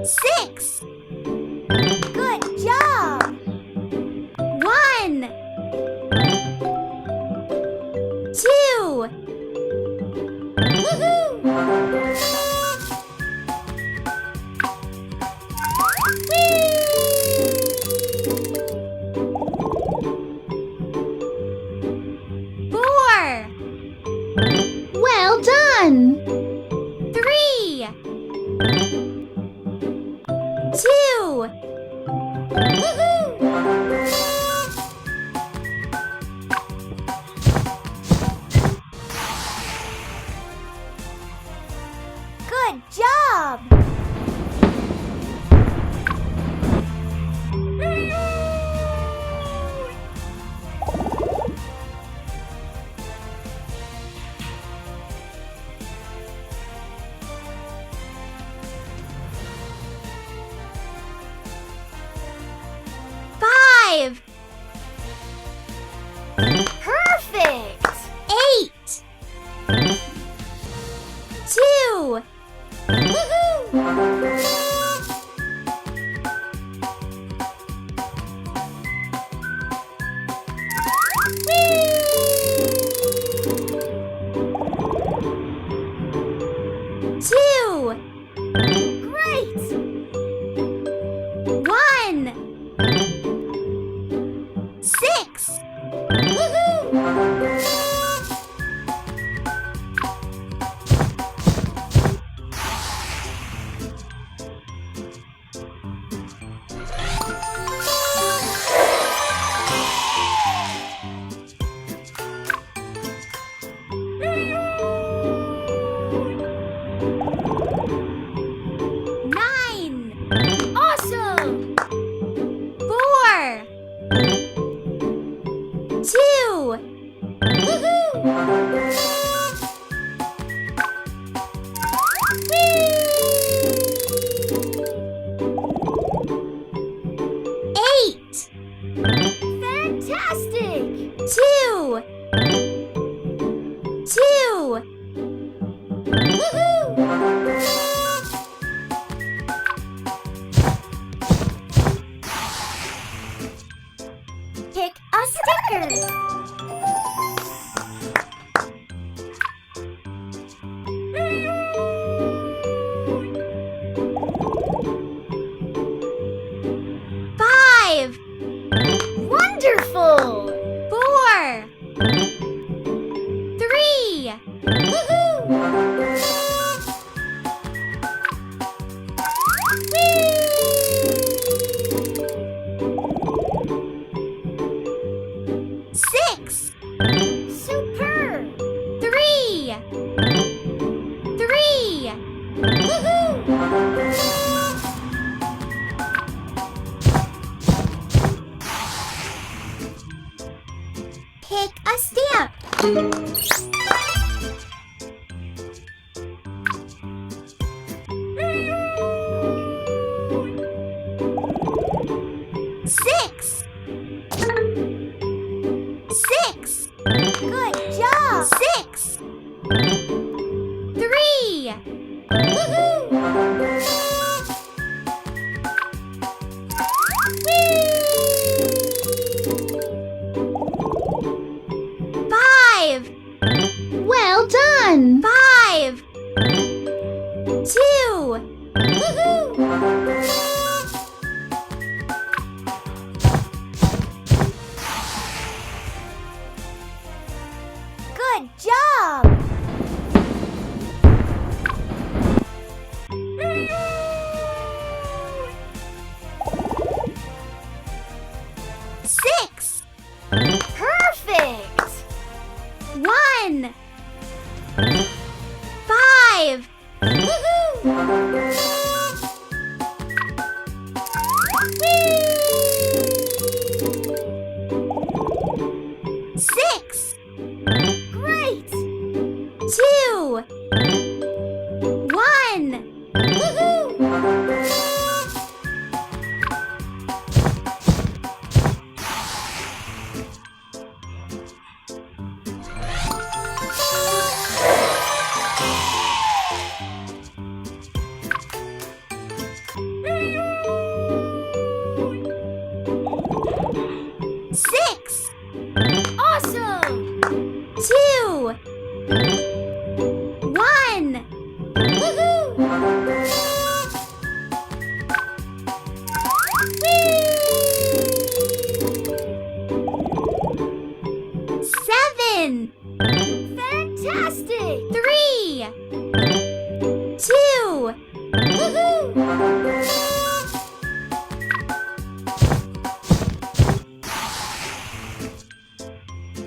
6. Good job. 1, 2. Woohoo! 4. Well done! 3, 2. Woohoo! Good job! Five. Perfect! 8. 2. Woohoo! 2. Great! 1. 6. Woohoo!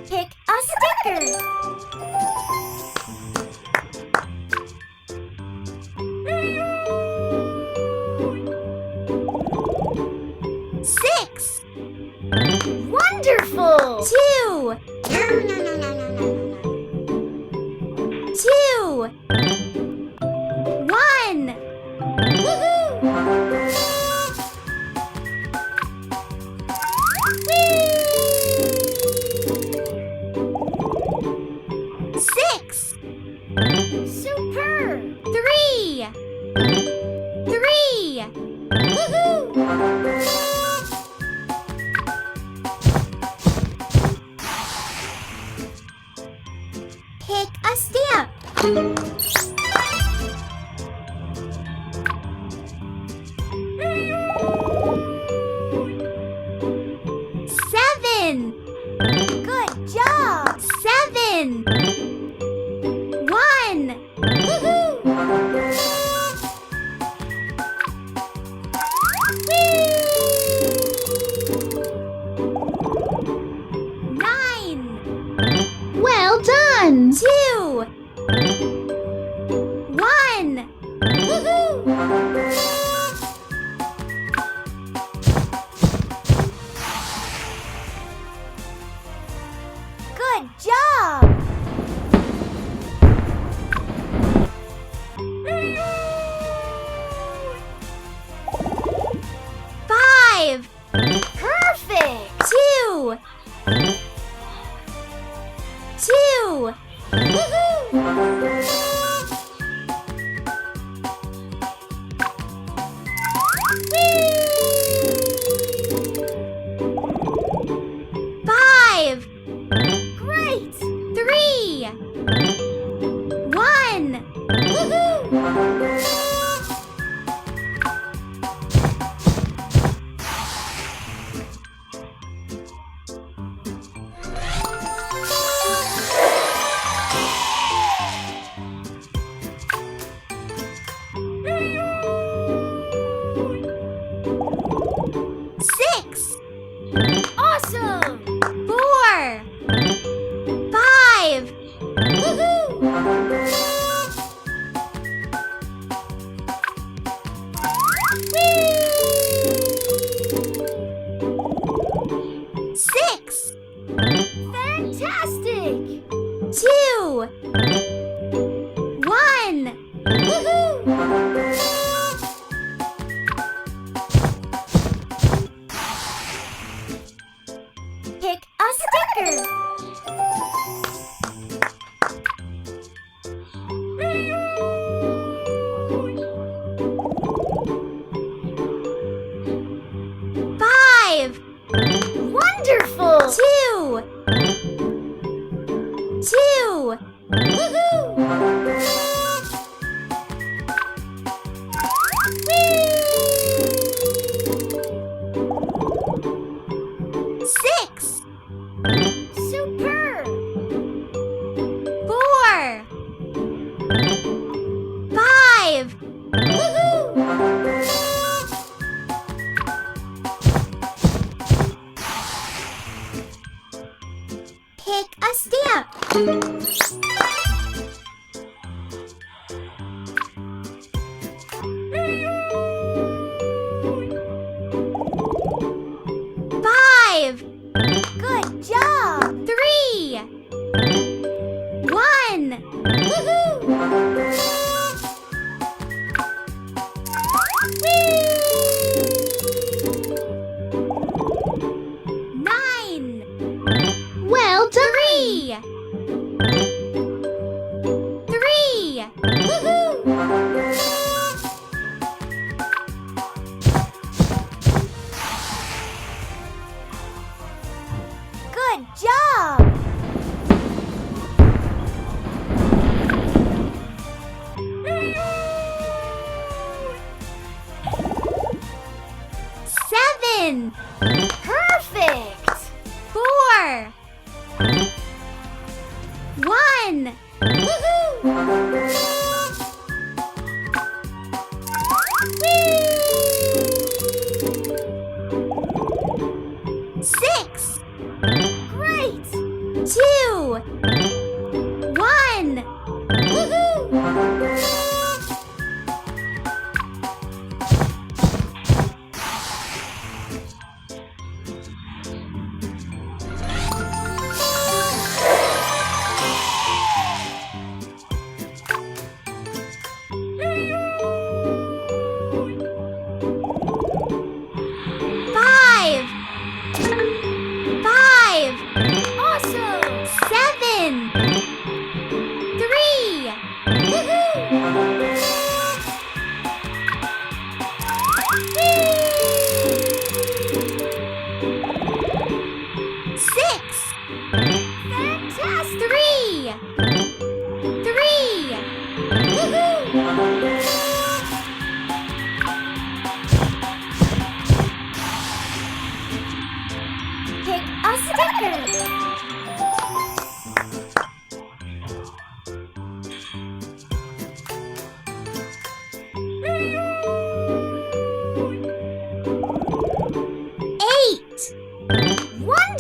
Pick a sticker. 6. Wonderful. 2. 2. 1. Woohoo! 6. Superb. 3. 3. Woohoo! Pick a stamp. 7. Good job. 7. 1. Woohoo! 9. Well done! 2. 1. Woohoo! Good job! 5. Perfect! 2. 2. Woohoo! 5. Great! 3. 1. Woohoo! Awesome! 4. 5. Woohoo! 6. Fantastic! 2. 1. Woohoo! Pick a sticker. 5. Wonderful. 2. 2. Woohoo! 6. Superb. 4. 5. Woohoo! Pick a stamp. 5. Good job. 3. 1. Woohoo! 9. Well done! 3. 3. Woohoo! Good job! 7. Perfect! 4. 1. Woohoo!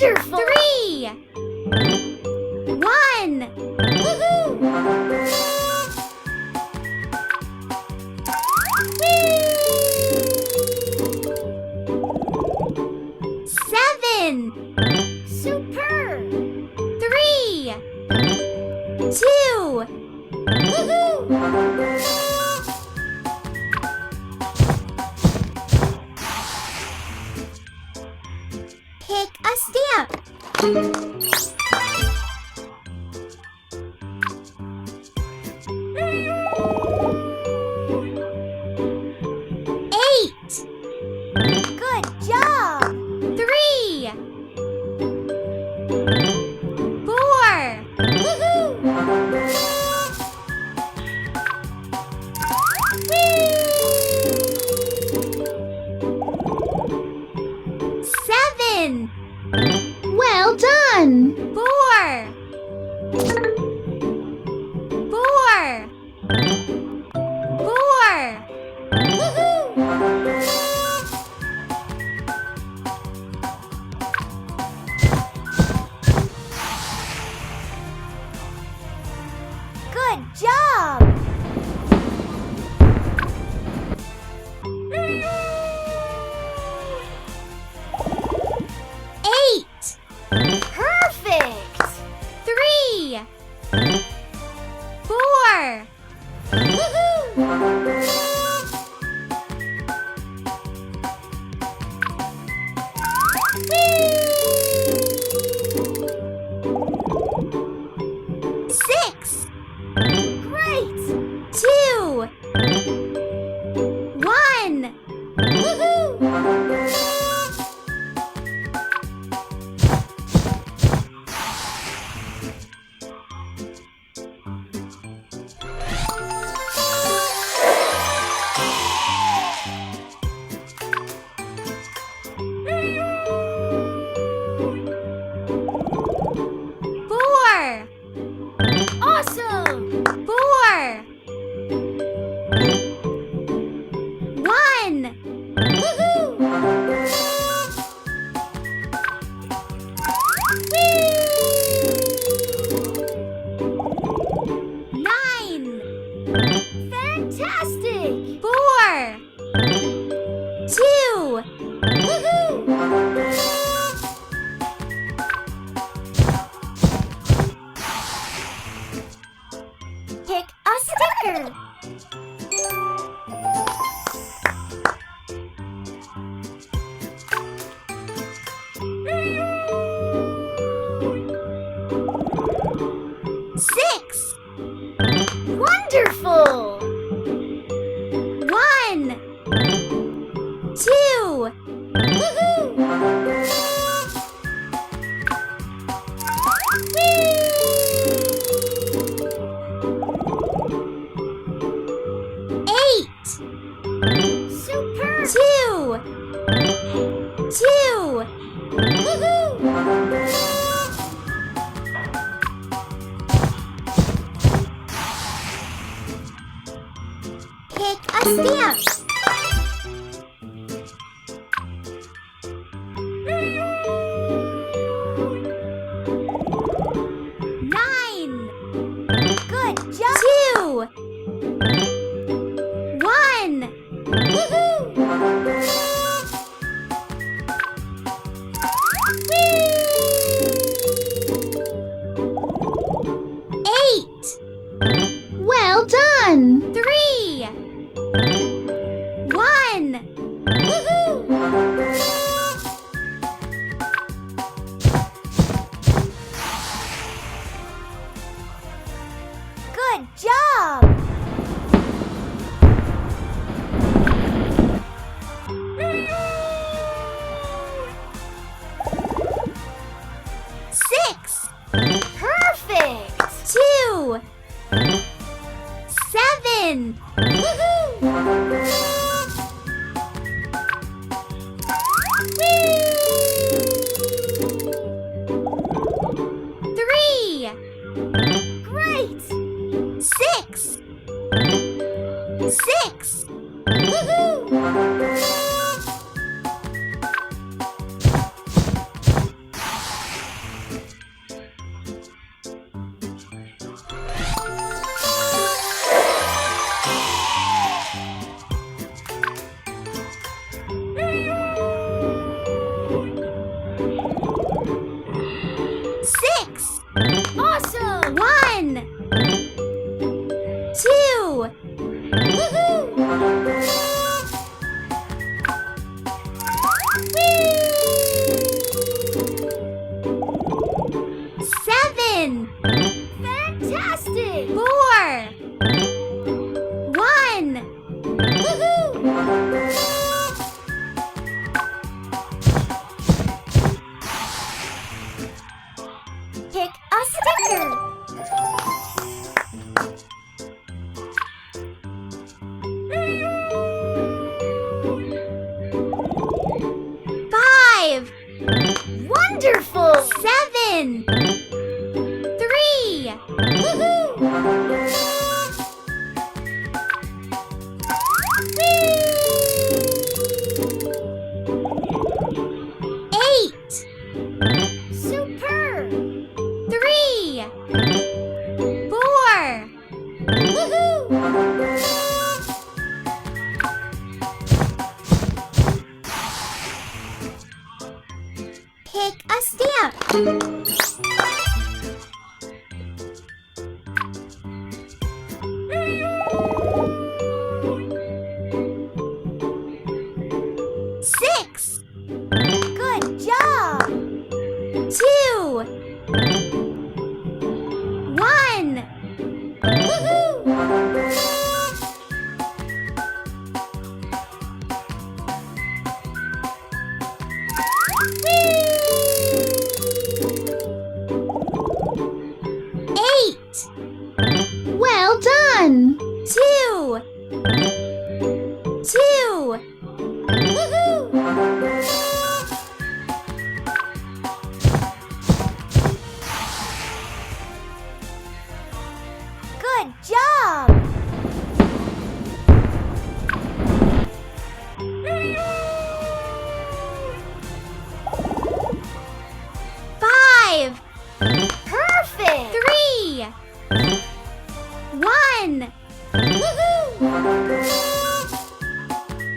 Wonderful! 3. 1. Woohoo! 7. Superb! 3. 2. Woohoo! Pick a stamp. 8. Good job. 3. 4. Woohoo! 7. Well done! 4. 4. 4. Woohoo! Good job! 8. Perfect! 3. 4. Woohoo! 6. Great! 2. 1. Woohoo! Four. Awesome! 4. 1. Woohoo! Whee! 9. Fantastic! 4. 2. Woohoo! Pick a sticker. 6. Wonderful! 1. 2. Woohoo! Whee! 8. Super! 2. 2. Woohoo! Pick a stamp. 9. Good job. 2. 1. Woohoo! Whee! 8. Well done! 3. 1. Woohoo! Good job! 6. Good job. 2. 1. Woohoo! 8. Well done. 2. 2. Woohoo! 'Good job! Five. Perfect! 3. 1. Woohoo!